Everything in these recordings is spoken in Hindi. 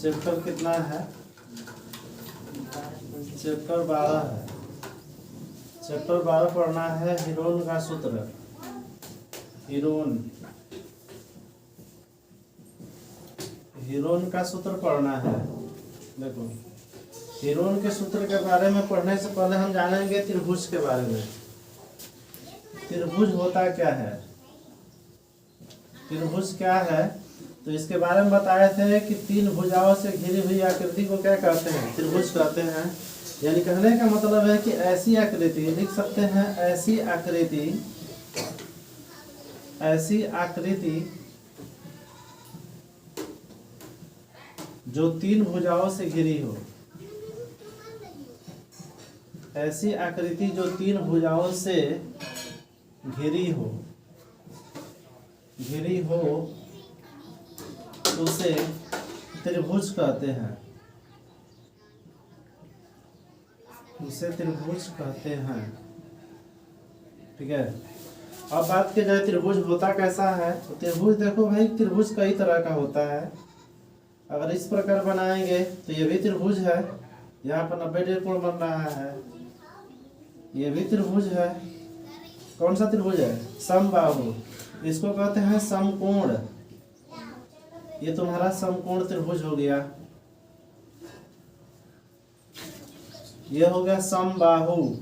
चैप्टर कितना है? चैप्टर 12 है। चैप्टर 12 पढ़ना है हीरोन का सूत्र। हीरोन का सूत्र पढ़ना है। देखो, हीरोन के सूत्र के बारे में पढ़ने से पहले हम जानेंगे त्रिभुज के बारे में। त्रिभुज होता क्या है, त्रिभुज क्या है, तो इसके बारे में बताए थे कि तीन भुजाओं से घिरी हुई आकृति को क्या कहते हैं? त्रिभुज कहते हैं। यानी कहने का मतलब है कि ऐसी आकृति, लिख सकते हैं ऐसी आकृति जो तीन भुजाओं से घिरी हो। ऐसी आकृति जो तीन भुजाओं से घिरी हो उसे त्रिभुज कहते हैं। ठीक है। अब बात की जाए त्रिभुज होता कैसा है, तो त्रिभुज देखो भाई, त्रिभुज कई तरह का होता है। अगर इस प्रकार बनाएंगे तो ये भी त्रिभुज है, यहाँ पर 90 कोण बन रहा है, ये भी त्रिभुज है। कौन सा त्रिभुज है? समबाहु। इसको कहते हैं समकोण। ये तुम्हारा समकोण त्रिभुज हो गया। ये हो गया समबाहु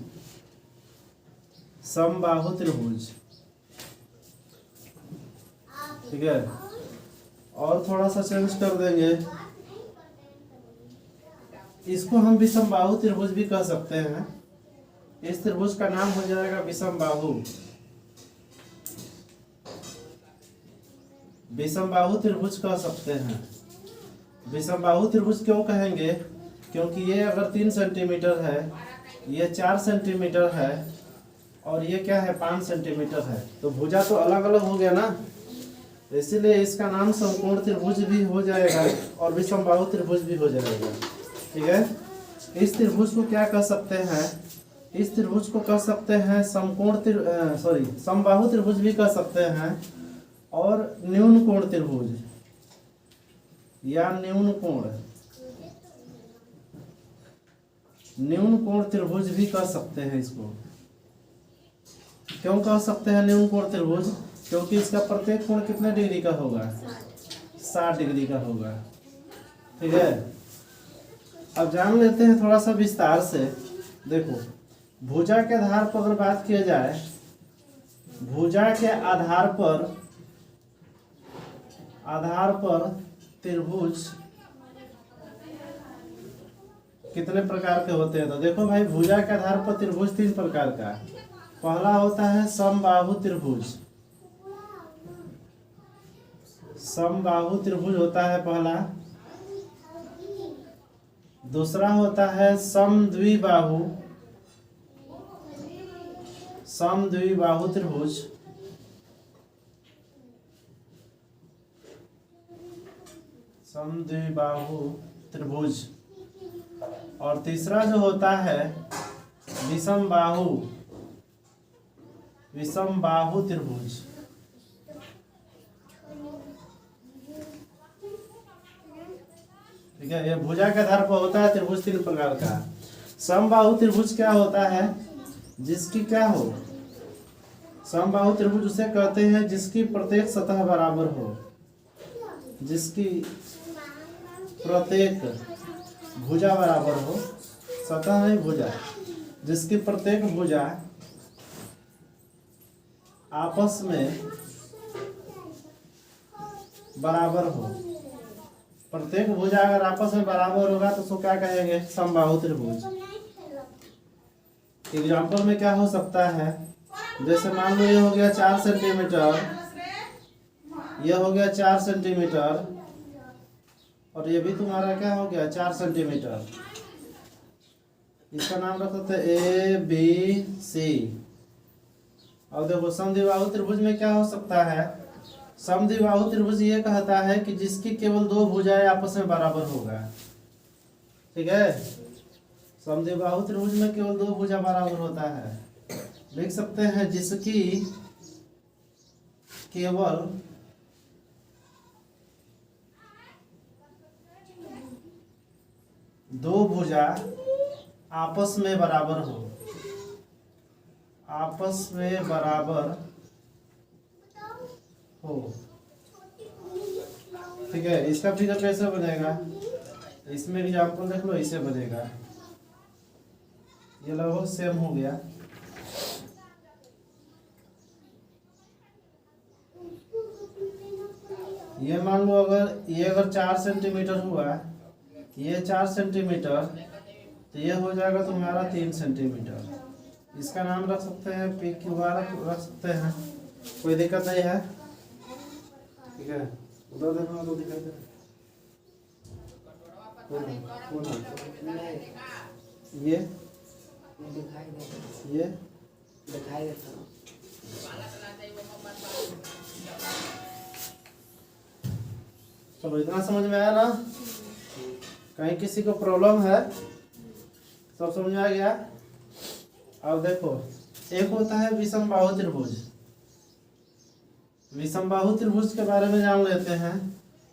त्रिभुज। ठीक है। और थोड़ा सा चेंज कर देंगे, इसको हम विषमबाहु त्रिभुज भी कह सकते हैं। इस त्रिभुज का नाम हो जाएगा विषमबाहु त्रिभुज कह सकते हैं। विषमबाहु त्रिभुज क्यों कहेंगे? क्योंकि ये अगर 3 सेंटीमीटर है, ये 4 सेंटीमीटर है, और ये क्या है 5 सेंटीमीटर है, तो भुजा तो अलग अलग हो गया ना, इसीलिए इसका नाम समकोण त्रिभुज भी हो जाएगा और विषमबाहु त्रिभुज भी हो जाएगा। ठीक है। इस त्रिभुज को क्या कह सकते हैं? इस त्रिभुज को कह सकते हैं समबाहु त्रिभुज भी कह सकते हैं, और न्यून कोण त्रिभुज या न्यून कोण त्रिभुज भी कह सकते हैं। इसको क्यों कह सकते हैं न्यून कोण त्रिभुज? क्योंकि इसका प्रत्येक कोण कितने डिग्री का होगा? 60 डिग्री का होगा। ठीक है। अब जान लेते हैं थोड़ा सा विस्तार से। देखो, भुजा के आधार पर अगर बात किया जाए, भुजा के आधार पर त्रिभुज कितने प्रकार के होते हैं? तो देखो भाई, भुजा के आधार पर त्रिभुज 3 प्रकार का। पहला होता है समबाहु त्रिभुज। समबाहु त्रिभुज होता है पहला। दूसरा होता है समद्विबाहु त्रिभुज। समद्विबाहु त्रिभुज। और तीसरा जो होता है विषमबाहु त्रिभुज। ठीक है। ये भुजा के आधार पर होता है त्रिभुज 3 प्रकार का। समबाहु त्रिभुज क्या होता है? जिसकी क्या हो? समबाहु त्रिभुज उसे कहते हैं जिसकी प्रत्येक सतह बराबर हो। जिसकी प्रत्येक भुजा बराबर हो, सतह नहीं भुजा, जिसकी प्रत्येक भुजा आपस में बराबर हो। प्रत्येक भुजा अगर आपस में बराबर होगा तो उसको क्या कहेंगे? समबाहु त्रिभुज। एग्जाम्पल में क्या हो सकता है? जैसे मान लो ये हो गया 4 सेंटीमीटर, यह हो गया 4 सेंटीमीटर, और ये भी तुम्हारा क्या हो गया 4 सेंटीमीटर। इसका नाम रख सकते हैं ABC। और देखो, समद्विबाहु त्रिभुज में क्या हो सकता है? समद्विबाहु त्रिभुज ये कहता है कि जिसकी केवल 2 भुजाएं आपस में बराबर होगा। ठीक है। समद्विबाहु त्रिभुज में केवल 2 भुजा बराबर होता है। लिख सकते हैं जिसकी केवल दो भुजा आपस में बराबर हो, आपस में बराबर हो। ठीक है, इसका फिगर कैसे बनेगा, इसमें एग्जाम्पल देख लो, इसे बनेगा, ये लगभग सेम हो गया। ये मान लो अगर ये 4 सेंटीमीटर हुआ, ये 4 सेंटीमीटर, तो ये हो जाएगा तुम्हारा 3 सेंटीमीटर। इसका नाम रख सकते हैं पी क्यू आर रख सकते हैं, कोई दिक्कत नहीं है। ठीक है, उधर देखना तो दिखाई दे ये दिखाई देता हूँ। चलो इतना समझ में आया ना, कहीं किसी को प्रॉब्लम है, सब समझ में आ गया। अब देखो, एक होता है विषमबाहु त्रिभुज। विषमबाहु त्रिभुज के बारे में जान लेते हैं।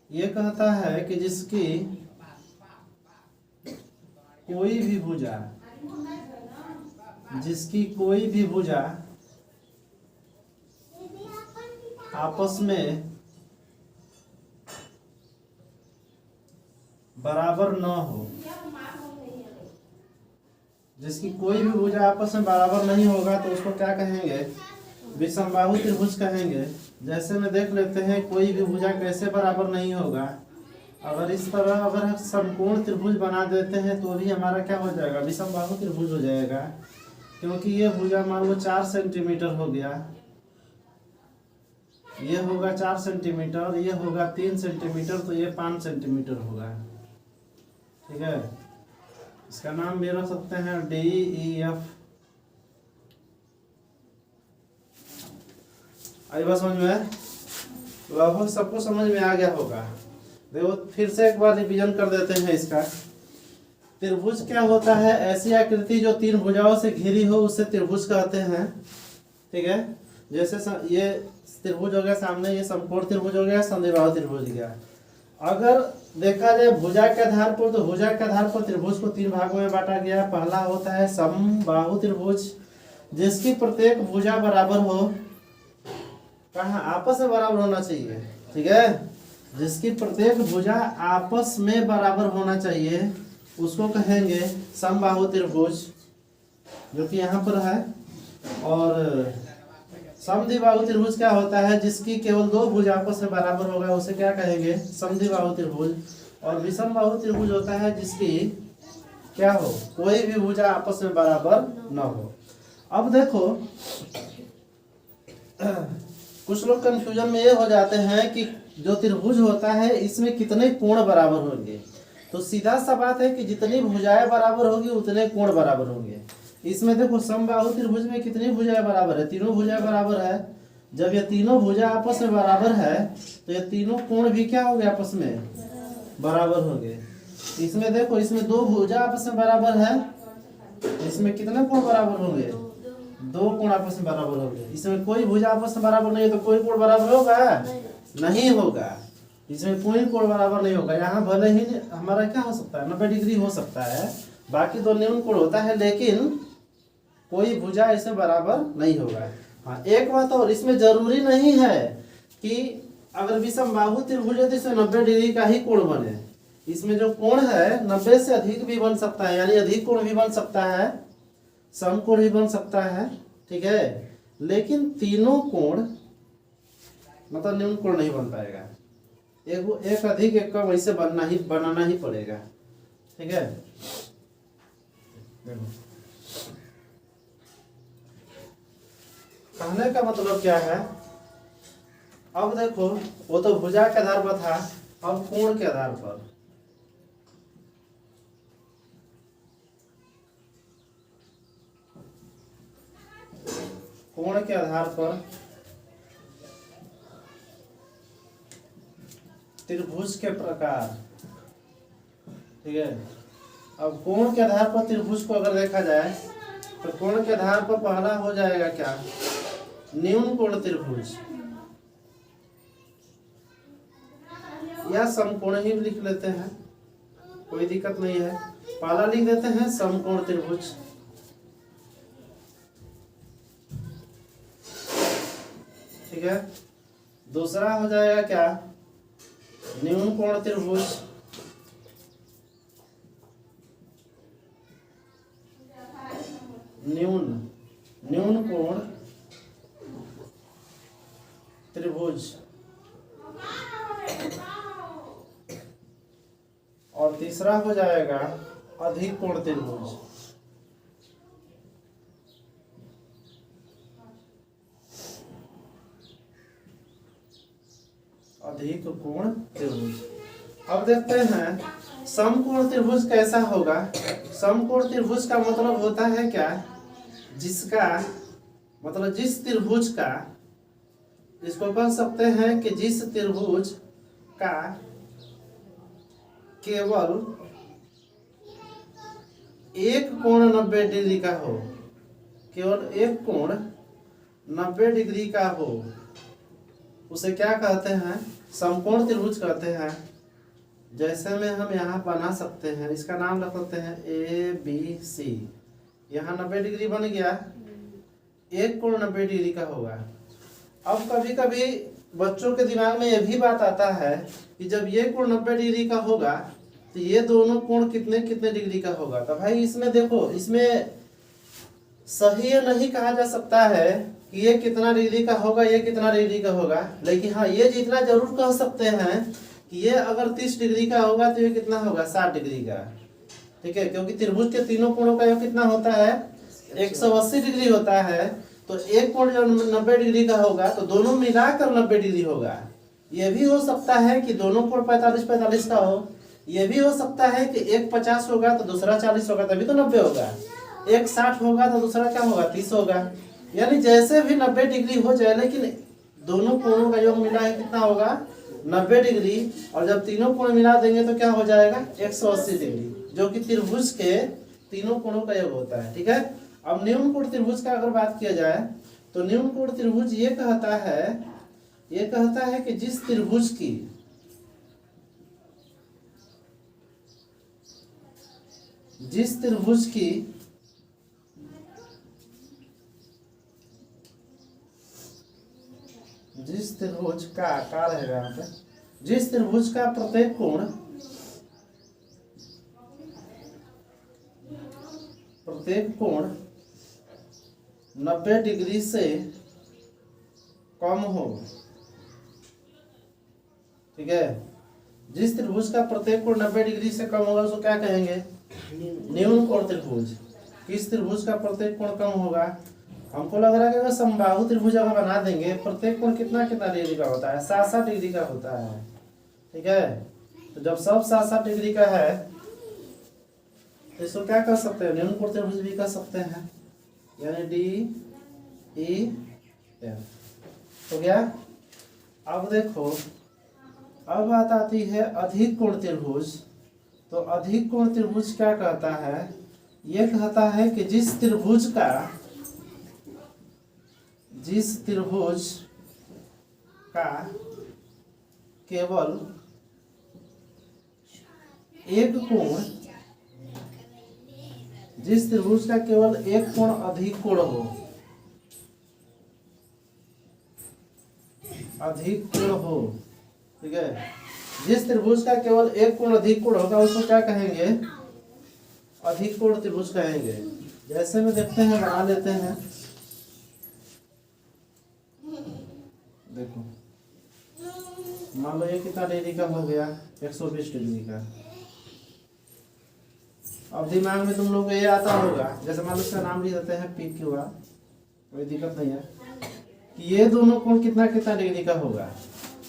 ये कहता है कि जिसकी कोई भी भुजा आपस में बराबर न हो, जिसकी कोई भी भुजा आपस में बराबर नहीं होगा तो उसको क्या कहेंगे, विषमबाहु त्रिभुज कहेंगे। जैसे में देख लेते हैं, कोई भी भुजा कैसे बराबर नहीं होगा। अगर इस तरह अगर समकोण त्रिभुज बना देते हैं तो भी हमारा क्या हो जाएगा, विषमबाहु त्रिभुज हो जाएगा। क्योंकि ये भुजा मान लो 4 सेंटीमीटर हो गया, ये होगा 4 सेंटीमीटर, ये होगा 3 सेंटीमीटर, तो ये 5 सेंटीमीटर होगा। ठीक है, इसका नाम भी रख सकते हैं DEF। आई बात समझ में, लगभग सबको समझ में आ गया होगा। देखो फिर से एक बार रिवीजन कर देते हैं इसका। त्रिभुज क्या होता है, ऐसी आकृति जो 3 भुजाओं से घिरी हो उसे त्रिभुज कहते हैं। ठीक है, जैसे ये त्रिभुज हो गया सामने, ये समकोण त्रिभुज हो गया, समद्विबाहु त्रिभुज गया। अगर देखा जाए भुजा के आधार पर, तो भुजा के आधार पर त्रिभुज को 3 भागों में बांटा गया। पहला होता है समबाहु त्रिभुज, जिसकी प्रत्येक भुजा बराबर हो, कहाँ आपस में बराबर होना चाहिए। ठीक है, जिसकी प्रत्येक भुजा आपस में बराबर होना चाहिए उसको कहेंगे समबाहु त्रिभुज, जो कि यहाँ पर है। और समद्विबाहु त्रिभुज क्या होता है, जिसकी केवल 2 भुजा आपस में बराबर होगा, उसे क्या कहेंगे, समद्विबाहु त्रिभुज। और विषमबाहु त्रिभुज होता है जिसकी क्या हो, कोई भी भुजा आपस में बराबर न हो। अब देखो कुछ लोग कंफ्यूजन में ये हो जाते हैं कि जो त्रिभुज होता है इसमें कितने कोण बराबर होंगे। तो सीधा सा बात है कि जितनी भुजाएं बराबर होगी उतने कोण बराबर होंगे। इसमें देखो समबाहु त्रिभुज में कितनी भुजाएं बराबर है, तीनों भुजाएं बराबर है। जब ये तीनों भुजा आपस में बराबर है तो ये तीनों कोण भी क्या होंगे, आपस में बराबर होंगे। इसमें देखो, इसमें 2 भुजा आपस में बराबर है, इसमें कितने कोण बराबर होंगे, 2 कोण आपस में बराबर होंगे। इसमें कोई भुजा आपस में बराबर नहीं है तो कोई कोण बराबर होगा, नहीं होगा। इसमें कोई कोण बराबर नहीं होगा। यहाँ भले ही हमारा क्या हो सकता है, 90 डिग्री हो सकता है, बाकी 2 न्यून कोण होता है, लेकिन कोई भुजा इसमें बराबर नहीं होगा। हाँ, एक बात और, इसमें जरूरी नहीं है कि अगर विषमबाहु त्रिभुज है तो इसमें 90 डिग्री का ही कोण बने। इसमें जो कोण है 90 से अधिक भी बन सकता है, यानी अधिक कोण भी बन सकता है, समकोण भी बन सकता है। ठीक है, लेकिन तीनों कोण मतलब न्यून कोण नहीं बन पाएगा। एक अधिक एक कम ऐसे बनाना ही पड़ेगा। ठीक है, देखो कहने का मतलब क्या है। अब देखो, वो तो भुजा के आधार पर था, अब कोण के आधार पर। कोण के आधार पर त्रिभुज के प्रकार। ठीक है, अब कोण के आधार पर त्रिभुज को अगर देखा जाए तो कोण के आधार पर पहला हो जाएगा क्या, न्यून कोण त्रिभुज, या समकोण ही लिख लेते हैं, कोई दिक्कत नहीं है। पहला लिख देते हैं समकोण त्रिभुज। ठीक है, दूसरा हो जाएगा क्या, न्यून कोण त्रिभुज। न्यून कोण त्रिभुज। और तीसरा हो जाएगा अधिक कोण त्रिभुज। अधिक कोण त्रिभुज। अब देखते हैं समकोण त्रिभुज कैसा होगा। समकोण त्रिभुज का मतलब होता है क्या, जिसका मतलब जिस त्रिभुज का, इसको कह सकते हैं कि जिस त्रिभुज का केवल एक कोण 90 डिग्री का हो, केवल एक कोण 90 डिग्री का हो, उसे क्या कहते हैं, समकोण त्रिभुज कहते हैं। जैसे में हम यहाँ बना सकते हैं, इसका नाम रख सकते हैं ABC। यहाँ 90 डिग्री बन गया, एक कोण 90 डिग्री का होगा। अब कभी कभी बच्चों के दिमाग में यह भी बात आता है कि जब ये कोण 90 डिग्री का होगा तो ये दोनों कोण कितने कितने डिग्री का होगा। तो भाई इसमें देखो, इसमें सही नहीं कहा जा सकता है कि ये कितना डिग्री का होगा, ये कितना डिग्री का होगा, लेकिन हाँ ये जितना जरूर कह सकते हैं कि ये अगर 30 डिग्री का होगा तो ये कितना होगा, 60 डिग्री का। ठीक है, क्योंकि त्रिभुज के तीनों कोणों का योग कितना होता है, 180 डिग्री होता है। तो एक कोण जब 90 डिग्री का होगा तो दोनों मिलाकर 90 डिग्री होगा। ये भी हो सकता है कि दोनों कोण 45-45 का हो, ये भी हो सकता है कि एक 50 होगा तो दूसरा 40 होगा, तभी तो 90 होगा। एक 60 होगा तो दूसरा क्या होगा, 30 होगा। यानी जैसे भी 90 डिग्री हो जाए, लेकिन दोनों कोणों का योग मिला है कितना होगा, 90 डिग्री। और जब तीनों कोण मिला देंगे तो क्या हो जाएगा, 180 डिग्री, जो कि त्रिभुज के तीनों कोणों का योग होता है। ठीक है, अब न्यून कोण त्रिभुज का अगर बात किया जाए तो न्यून कोण त्रिभुज ये कहता है कि जिस त्रिभुज की जिस त्रिभुज का रहेगा यहाँ पे, जिस त्रिभुज का प्रत्येक कोण 90 डिग्री से कम हो। ठीक है, जिस त्रिभुज का प्रत्येक कोण 90 डिग्री से कम होगा उसको क्या कहेंगे, न्यून कोण त्रिभुज। किस त्रिभुज का प्रत्येक कोण कम होगा, हमको लग रहा है कि अगर समबाहु त्रिभुज अगर बना देंगे, प्रत्येक कोण कितना कितना डिग्री का होता है, 60-60 डिग्री का होता है। ठीक है, तो जब सब 60-60 डिग्री का है तो इसको क्या कर सकते हैं, न्यून कोण त्रिभुज भी कर सकते हैं, यानी DEF हो गया। अब देखो, अब बात आती है अधिक कोण त्रिभुज। तो अधिक कोण त्रिभुज क्या कहता है, यह कहता है कि जिस त्रिभुज का केवल एक कोण, जिस त्रिभुज का केवल एक कोण अधिक कोण हो, ठीक है, जिस त्रिभुज का केवल एक कोण अधिक कोण होगा उसको क्या कहेंगे, अधिक कोण त्रिभुज कहेंगे। जैसे में देखते हैं, बना लेते हैं। देखो, मान लो ये कितना डिग्री का हो गया, 120 डिग्री का। अब दिमाग में तुम लोग को ये आता होगा, जैसे मान लो इसका नाम लिख देते हैं PQR, कोई दिक्कत नहीं है, कि ये दोनों कोण कितना कितना डिग्री का होगा।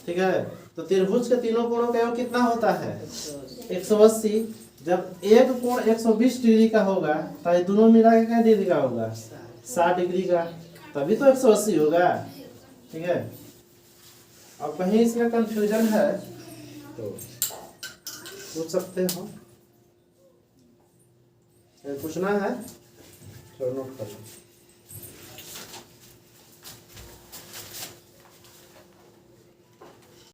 ठीक है, तो त्रिभुज के तीनों कोणों का योग कितना होता है, 180। जब एक कोण 120 डिग्री का होगा तो ये दोनों मिला के क्या डिग्री का होगा, 60 डिग्री का, तभी तो 180 होगा। ठीक है, अब कहीं इसमें कंफ्यूजन है तो पूछ सकते हो, पूछना है तो नोट कर लो।